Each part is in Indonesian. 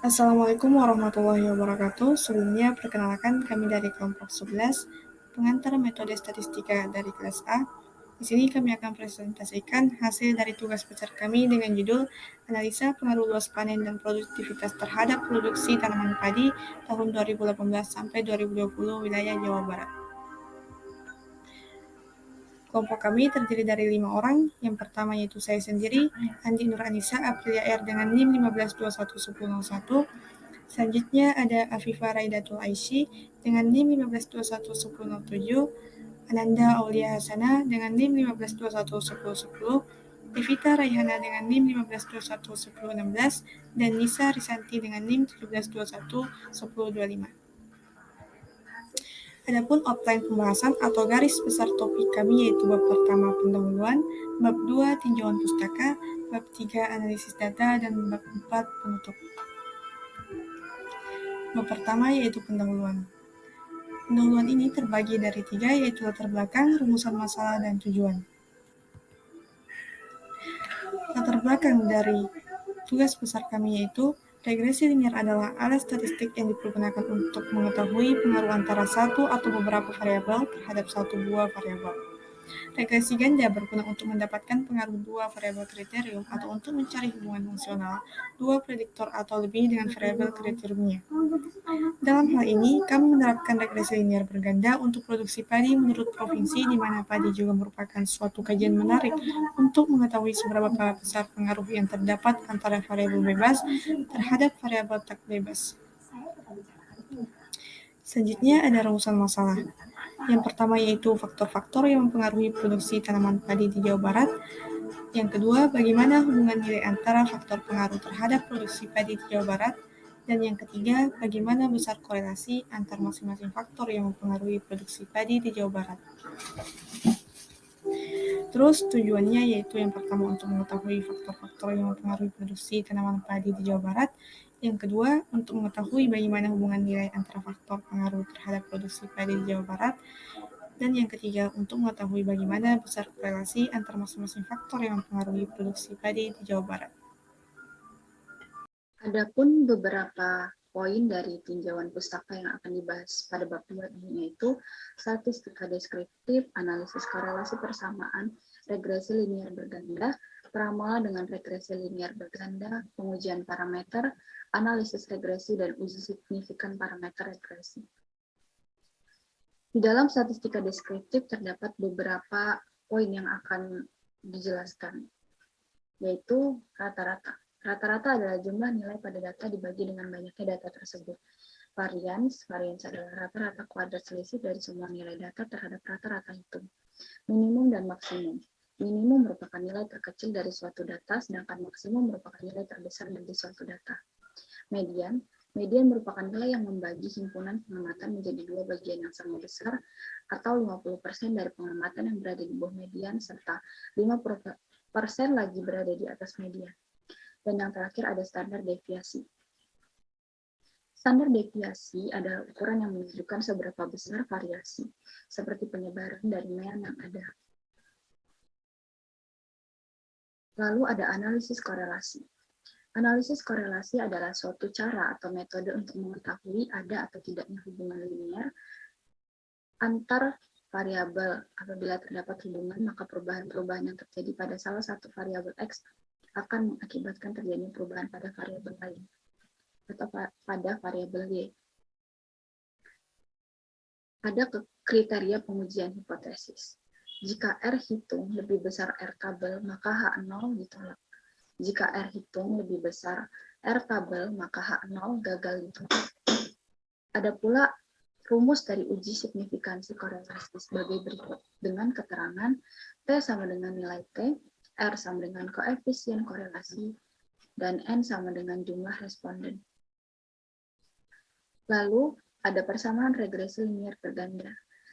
Assalamualaikum warahmatullahi wabarakatuh. Sebelumnya, perkenalkan kami dari kelompok 11, pengantar metode statistika dari kelas A. Di sini kami akan presentasikan hasil dari tugas pacar kami dengan judul Analisa Pengaruh Luas Panen dan Produktivitas Terhadap Produksi Tanaman Padi tahun 2018 sampai 2020 wilayah Jawa Barat. Kelompok kami terdiri dari 5 orang. Yang pertama yaitu saya sendiri, Andi Nur Anissa Aprilia R dengan NIM 15211001. Selanjutnya ada Afifah Raidatul Aisy dengan NIM 15211007, Ananda Aulia Hasana dengan NIM 15211010, Evita Raihana dengan NIM 15211016, dan Nisa Risanti dengan NIM 17211025. Adapun outline pembahasan atau garis besar topik kami yaitu bab pertama pendahuluan, bab 2 tinjauan pustaka, bab 3 analisis data, dan bab 4 penutup. Bab pertama yaitu pendahuluan. Pendahuluan ini terbagi dari 3 yaitu latar belakang, rumusan masalah, dan tujuan. Latar belakang dari tugas besar kami yaitu regresi linier adalah alat statistik yang dipergunakan untuk mengetahui pengaruh antara satu atau beberapa variabel terhadap satu buah variabel. Regresi ganda berguna untuk mendapatkan pengaruh dua variabel kriterium atau untuk mencari hubungan fungsional dua prediktor atau lebih dengan variabel kriteriumnya. Dalam hal ini, kami menerapkan regresi linier berganda untuk produksi padi menurut provinsi, di mana padi juga merupakan suatu kajian menarik untuk mengetahui seberapa besar pengaruh yang terdapat antara variabel bebas terhadap variabel tak bebas. Selanjutnya ada rumusan masalah. Yang pertama yaitu faktor-faktor yang mempengaruhi produksi tanaman padi di Jawa Barat. Yang kedua, bagaimana hubungan nilai antara faktor pengaruh terhadap produksi padi di Jawa Barat. Dan yang ketiga, bagaimana besar korelasi antar masing-masing faktor yang mempengaruhi produksi padi di Jawa Barat. Terus tujuannya yaitu yang pertama untuk mengetahui faktor-faktor yang mempengaruhi produksi tanaman padi di Jawa Barat. Yang kedua, untuk mengetahui bagaimana hubungan nilai antara faktor pengaruh terhadap produksi padi di Jawa Barat. Dan yang ketiga, untuk mengetahui bagaimana besar korelasi antar masing-masing faktor yang mempengaruhi produksi padi di Jawa Barat. Adapun beberapa poin dari tinjauan pustaka yang akan dibahas pada bab 2 ini yaitu statistika deskriptif, analisis korelasi persamaan, regresi linier berganda, peramal dengan regresi linier berganda, pengujian parameter, analisis regresi, dan uji signifikan parameter regresi. Di dalam statistika deskriptif terdapat beberapa poin yang akan dijelaskan, yaitu rata-rata. Rata-rata adalah jumlah nilai pada data dibagi dengan banyaknya data tersebut. Varians adalah rata-rata kuadrat selisih dari semua nilai data terhadap rata-rata hitung. Minimum dan maksimum. Minimum merupakan nilai terkecil dari suatu data, sedangkan maksimum merupakan nilai terbesar dari suatu data. Median merupakan nilai yang membagi himpunan pengamatan menjadi dua bagian yang sama besar, atau 50% dari pengamatan yang berada di bawah median, serta 50% lagi berada di atas median. Dan yang terakhir ada standar deviasi. Standar deviasi adalah ukuran yang menunjukkan seberapa besar variasi, seperti penyebaran dari mean yang ada. Lalu ada analisis korelasi. Analisis korelasi adalah suatu cara atau metode untuk mengetahui ada atau tidaknya hubungan linear antar variabel. Apabila terdapat hubungan, maka perubahan-perubahan yang terjadi pada salah satu variabel X akan mengakibatkan terjadinya perubahan pada variabel lain atau pada variabel Y. Ada kriteria pengujian hipotesis. Jika R hitung lebih besar R tabel, maka H0 ditolak. Jika R hitung lebih besar R tabel, maka H0 gagal ditolak. Ada pula rumus dari uji signifikansi korelasi sebagai berikut, dengan keterangan T sama dengan nilai T, R sama dengan koefisien korelasi, dan N sama dengan jumlah responden. Lalu, ada persamaan regresi linier berganda.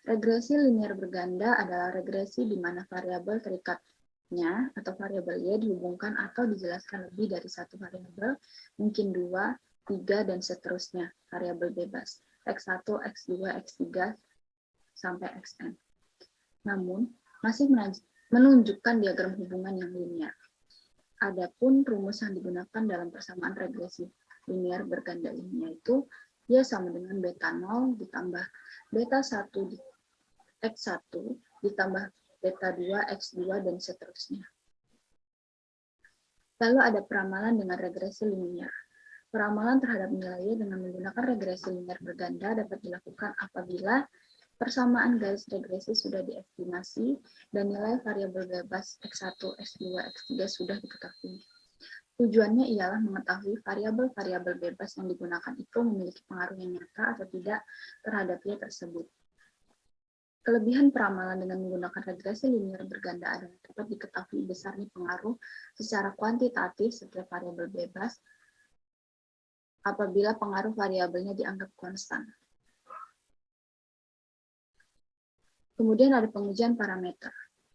Regresi linier berganda adalah regresi di mana variabel terikatnya atau variabel Y dihubungkan atau dijelaskan lebih dari satu variabel, mungkin 2, 3, dan seterusnya, variabel bebas, X1, X2, X3, sampai Xn. Namun, masih menunjukkan diagram hubungan yang linier. Adapun rumus yang digunakan dalam persamaan regresi linear berganda ini, yaitu Y sama dengan beta 0 ditambah beta 1 X1 ditambah beta 2 X2 dan seterusnya. Lalu ada peramalan dengan regresi linear. Peramalan terhadap nilai Y dengan menggunakan regresi linear berganda dapat dilakukan apabila persamaan garis regresi sudah diestimasi dan nilai variabel bebas X1, X2, X3 sudah diketahui. Tujuannya ialah mengetahui variabel-variabel bebas yang digunakan itu memiliki pengaruh yang nyata atau tidak terhadap Y tersebut. Kelebihan peramalan dengan menggunakan regresi linear berganda adalah dapat diketahui besarnya pengaruh secara kuantitatif setiap variabel bebas apabila pengaruh variabelnya dianggap konstan. Kemudian ada pengujian parameter.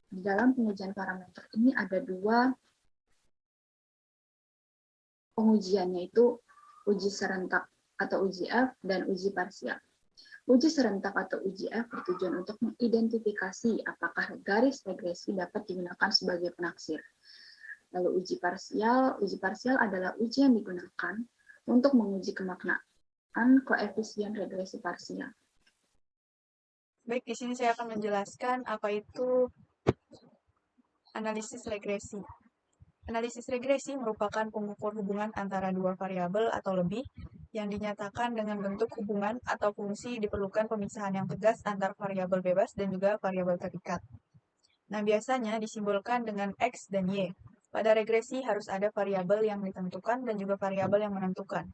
Di dalam pengujian parameter ini ada dua pengujian, yaitu uji serentak atau uji F dan uji parsial. Uji serentak atau uji F bertujuan untuk mengidentifikasi apakah garis regresi dapat digunakan sebagai penaksir. Lalu uji parsial adalah uji yang digunakan untuk menguji kemaknaan koefisien regresi parsial. Baik, di sini saya akan menjelaskan apa itu analisis regresi. Analisis regresi merupakan pengukur hubungan antara dua variabel atau lebih yang dinyatakan dengan bentuk hubungan atau fungsi diperlukan pemisahan yang tegas antar variabel bebas dan juga variabel terikat. Nah, biasanya disimbolkan dengan X dan Y. Pada regresi harus ada variabel yang ditentukan dan juga variabel yang menentukan.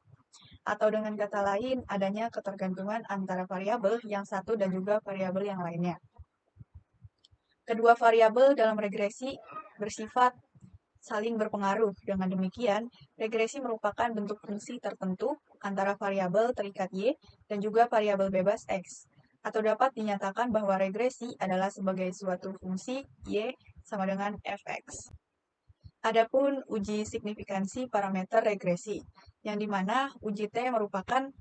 Atau dengan kata lain, adanya ketergantungan antara variabel yang satu dan juga variabel yang lainnya. Kedua variabel dalam regresi bersifat saling berpengaruh. Dengan demikian, regresi merupakan bentuk fungsi tertentu antara variabel terikat Y dan juga variabel bebas X. Atau dapat dinyatakan bahwa regresi adalah sebagai suatu fungsi Y sama dengan fx. Adapun uji signifikansi parameter regresi, yang dimana uji T merupakan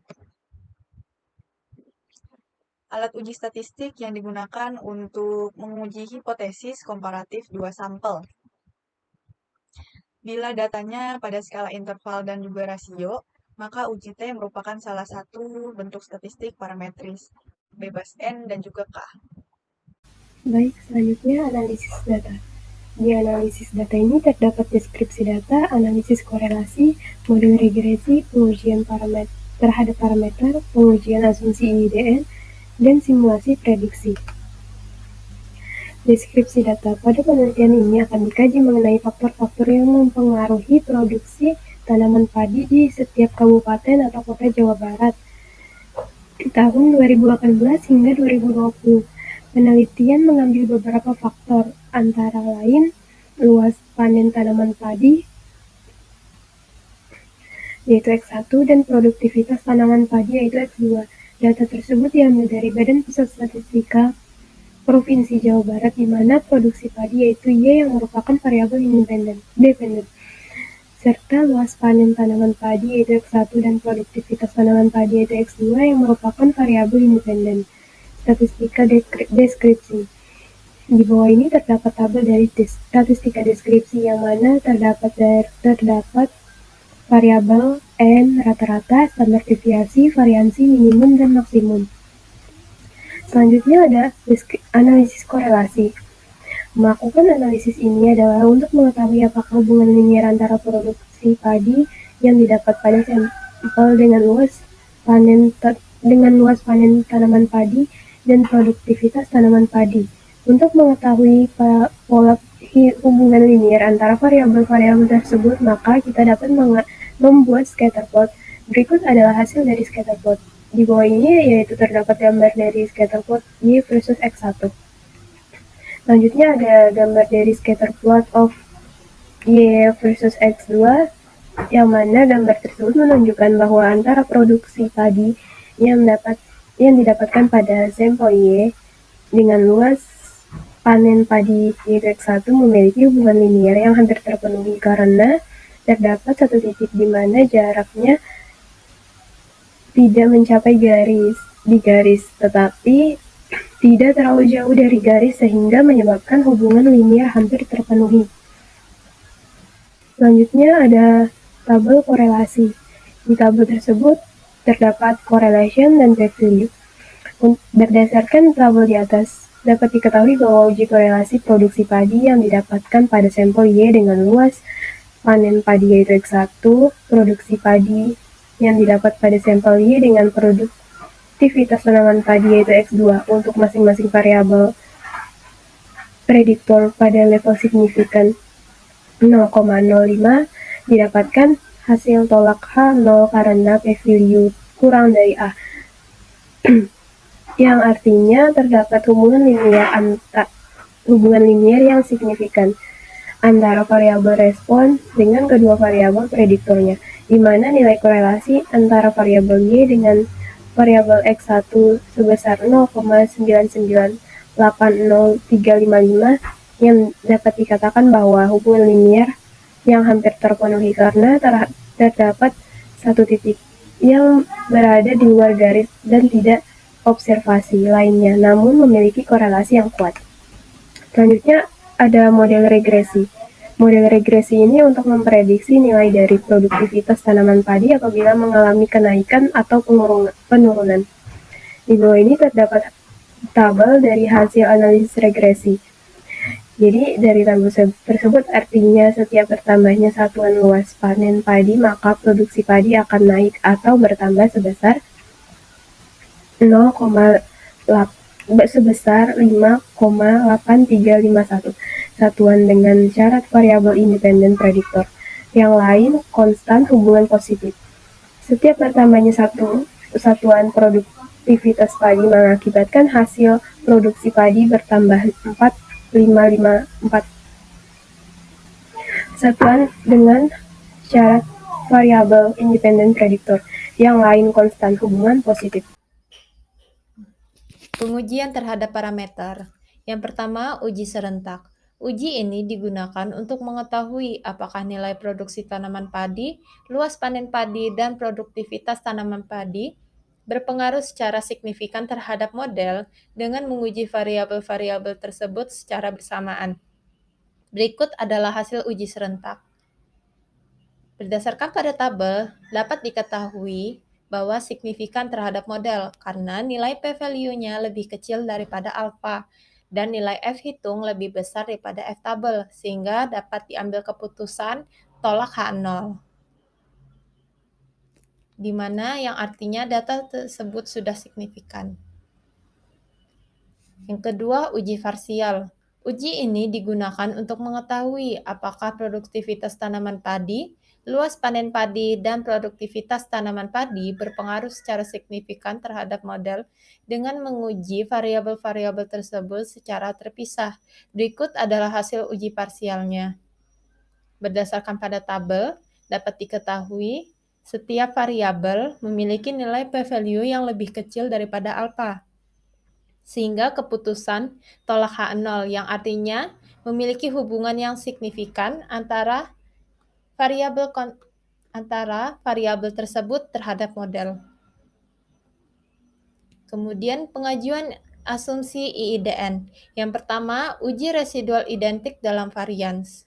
alat uji statistik yang digunakan untuk menguji hipotesis komparatif dua sampel. Bila datanya pada skala interval dan juga rasio, maka uji T merupakan salah satu bentuk statistik parametris, bebas N dan juga K. Baik, selanjutnya analisis data. Di analisis data ini terdapat deskripsi data, analisis korelasi, model regresi, pengujian terhadap parameter, pengujian asumsi IIDN, dan simulasi prediksi. Deskripsi data. Pada penelitian ini akan dikaji mengenai faktor-faktor yang mempengaruhi produksi tanaman padi di setiap kabupaten atau kota Jawa Barat di tahun 2018 hingga 2020. Penelitian mengambil beberapa faktor, antara lain luas panen tanaman padi, yaitu X1, dan produktivitas tanaman padi, yaitu X2. Data tersebut diambil dari Badan Pusat Statistika Provinsi Jawa Barat, di mana produksi padi yaitu Y yang merupakan variabel dependen, serta luas panen tanaman padi yaitu X1 dan produktivitas tanaman padi yaitu X2 yang merupakan variabel independen. Statistika deskripsi. Di bawah ini terdapat tabel dari statistika deskripsi yang mana terdapat variabel N rata-rata, standar deviasi, variansi minimum dan maksimum. Selanjutnya ada analisis korelasi. Melakukan analisis ini adalah untuk mengetahui apakah hubungan linear antara produksi padi yang didapat pada sampel dengan luas panen tanaman padi dan produktivitas tanaman padi. Untuk mengetahui pola hubungan linear antara variabel-variabel tersebut, maka kita dapat membuat scatter plot. Berikut adalah hasil dari scatter plot. Di bawah ini yaitu terdapat gambar dari scatter plot Y versus X1. Selanjutnya ada gambar dari scatter plot of Y versus X2, yang mana gambar tersebut menunjukkan bahwa antara produksi padi yang didapatkan pada sampel Y dengan luas panen padi yaitu X1 memiliki hubungan linear yang hampir terpenuhi karena terdapat satu titik di mana jaraknya tidak mencapai garis, tetapi tidak terlalu jauh dari garis sehingga menyebabkan hubungan linear hampir terpenuhi. Selanjutnya ada tabel korelasi. Di tabel tersebut terdapat correlation dan p-value. Berdasarkan tabel di atas, dapat diketahui bahwa uji korelasi produksi padi yang didapatkan pada sampel Y dengan luas panen padi yaitu X1, produksi padi yang didapat pada sampel Y dengan produktivitas tanaman padi yaitu X2 untuk masing-masing variabel prediktor pada level signifikan 0,05 didapatkan hasil tolak H 0 karena p-value kurang dari A. Yang artinya terdapat hubungan linear yang signifikan antara variabel respon dengan kedua variabel prediktornya, di mana nilai korelasi antara variabel Y dengan variabel X1 sebesar 0,9980355 yang dapat dikatakan bahwa hubungan linear yang hampir terpenuhi karena terdapat satu titik yang berada di luar garis dan tidak observasi lainnya, namun memiliki korelasi yang kuat. Selanjutnya ada model regresi. Model regresi ini untuk memprediksi nilai dari produktivitas tanaman padi apabila mengalami kenaikan atau penurunan. Di bawah ini terdapat tabel dari hasil analisis regresi. Jadi dari tabel tersebut artinya setiap bertambahnya satuan luas panen padi maka produksi padi akan naik atau bertambah sebesar 5,8351 satuan dengan syarat variabel independen prediktor. Yang lain konstan hubungan positif. Setiap bertambahnya satuan produktivitas padi mengakibatkan hasil produksi padi bertambah 4,554 satuan dengan syarat variabel independen prediktor. Yang lain konstan hubungan positif. Pengujian terhadap parameter. Yang pertama, uji serentak. Uji ini digunakan untuk mengetahui apakah nilai produksi tanaman padi, luas panen padi, dan produktivitas tanaman padi berpengaruh secara signifikan terhadap model dengan menguji variabel-variabel tersebut secara bersamaan. Berikut adalah hasil uji serentak. Berdasarkan pada tabel, dapat diketahui bahwa signifikan terhadap model karena nilai p-value-nya lebih kecil daripada alfa dan nilai f-hitung lebih besar daripada f-tabel sehingga dapat diambil keputusan tolak H0 di mana yang artinya data tersebut sudah signifikan. Yang kedua, uji parsial. Uji ini digunakan untuk mengetahui apakah produktivitas tanaman padi, luas panen padi, dan produktivitas tanaman padi berpengaruh secara signifikan terhadap model dengan menguji variabel-variabel tersebut secara terpisah. Berikut adalah hasil uji parsialnya. Berdasarkan pada tabel, dapat diketahui setiap variabel memiliki nilai p-value yang lebih kecil daripada alfa, sehingga keputusan tolak H0 yang artinya memiliki hubungan yang signifikan antara variabel tersebut terhadap model. Kemudian pengajuan asumsi IIDN. Yang pertama, uji residual identik dalam varians.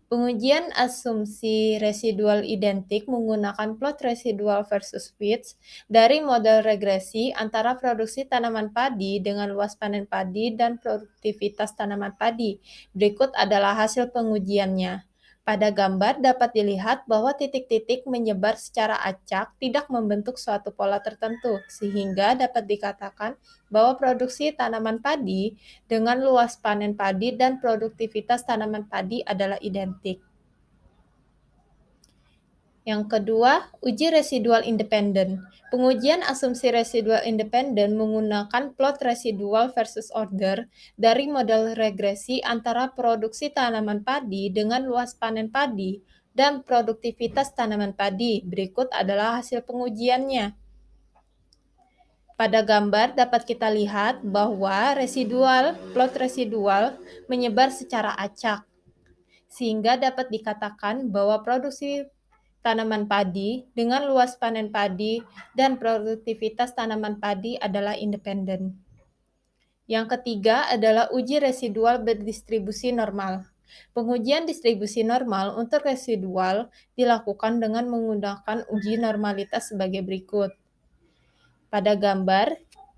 Pengujian asumsi residual identik menggunakan plot residual versus width dari model regresi antara produksi tanaman padi dengan luas panen padi dan produktivitas tanaman padi. Berikut adalah hasil pengujiannya. Pada gambar dapat dilihat bahwa titik-titik menyebar secara acak tidak membentuk suatu pola tertentu, sehingga dapat dikatakan bahwa produksi tanaman padi dengan luas panen padi dan produktivitas tanaman padi adalah identik. Yang kedua, uji residual independen. Pengujian asumsi residual independen menggunakan plot residual versus order dari model regresi antara produksi tanaman padi dengan luas panen padi dan produktivitas tanaman padi. Berikut adalah hasil pengujiannya. Pada gambar dapat kita lihat bahwa plot residual menyebar secara acak, sehingga dapat dikatakan bahwa produksi tanaman padi dengan luas panen padi dan produktivitas tanaman padi adalah independen. Yang ketiga adalah uji residual berdistribusi normal. Pengujian distribusi normal untuk residual dilakukan dengan menggunakan uji normalitas sebagai berikut. Pada gambar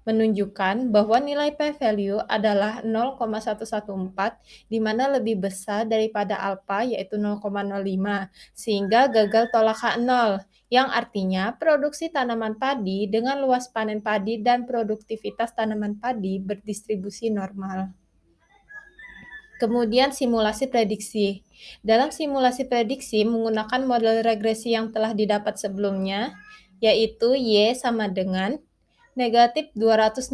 menunjukkan bahwa nilai p-value adalah 0,114 di mana lebih besar daripada alfa yaitu 0,05 sehingga gagal tolak H0 yang artinya produksi tanaman padi dengan luas panen padi dan produktivitas tanaman padi berdistribusi normal. Kemudian simulasi prediksi. Dalam simulasi prediksi menggunakan model regresi yang telah didapat sebelumnya, yaitu Y sama dengan negatif 261,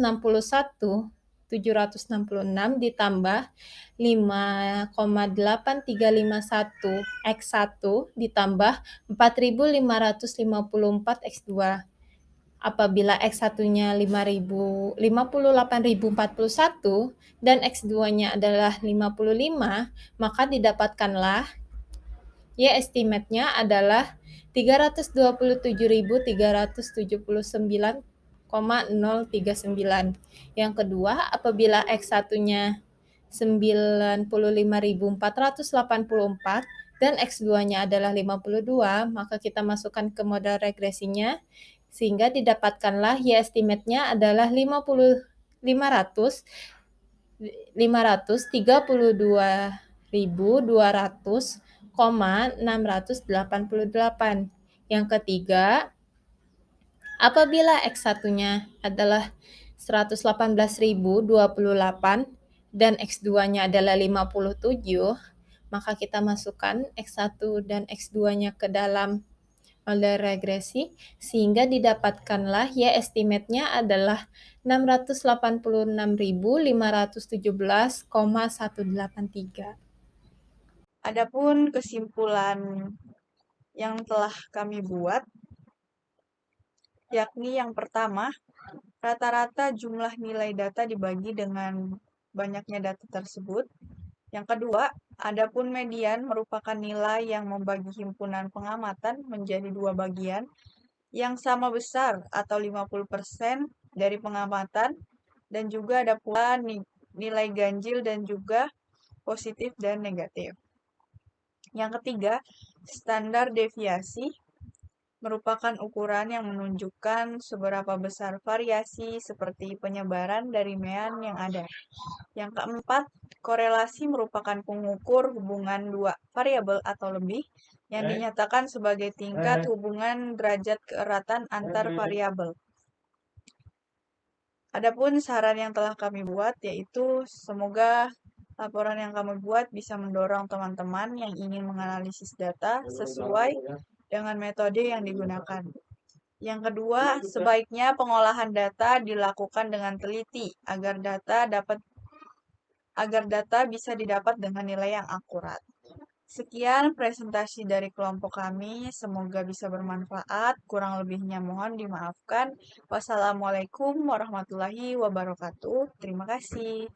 766 ditambah 5,8351 X1 ditambah 4.554 X2. Apabila X1-nya 58.041 dan X2-nya adalah 55, maka didapatkanlah Y estimate-nya adalah 327.379,039. Yang kedua, apabila X1-nya 95.484 dan X2-nya adalah 52, maka kita masukkan ke model regresinya sehingga didapatkanlah Y estimate-nya adalah 532.688. Yang ketiga, apabila X1-nya adalah 118.028 dan X2-nya adalah 57, maka kita masukkan X1 dan X2-nya ke dalam model regresi sehingga didapatkanlah Y estimate-nya adalah 686.517,183. Adapun kesimpulan yang telah kami buat, yakni yang pertama, rata-rata jumlah nilai data dibagi dengan banyaknya data tersebut. Yang kedua, adapun median merupakan nilai yang membagi himpunan pengamatan menjadi dua bagian yang sama besar atau 50% dari pengamatan, dan juga ada pula nilai ganjil dan juga positif dan negatif. Yang ketiga, standar deviasi merupakan ukuran yang menunjukkan seberapa besar variasi seperti penyebaran dari mean yang ada. Yang keempat, korelasi merupakan pengukur hubungan dua variabel atau lebih yang dinyatakan sebagai tingkat hubungan derajat keeratan antar variabel. Adapun saran yang telah kami buat yaitu semoga laporan yang kami buat bisa mendorong teman-teman yang ingin menganalisis data sesuai dengan metode yang digunakan. Yang kedua, sebaiknya pengolahan data dilakukan dengan teliti agar data bisa didapat dengan nilai yang akurat. Sekian presentasi dari kelompok kami, semoga bisa bermanfaat, kurang lebihnya mohon dimaafkan. Wassalamualaikum warahmatullahi wabarakatuh. Terima kasih.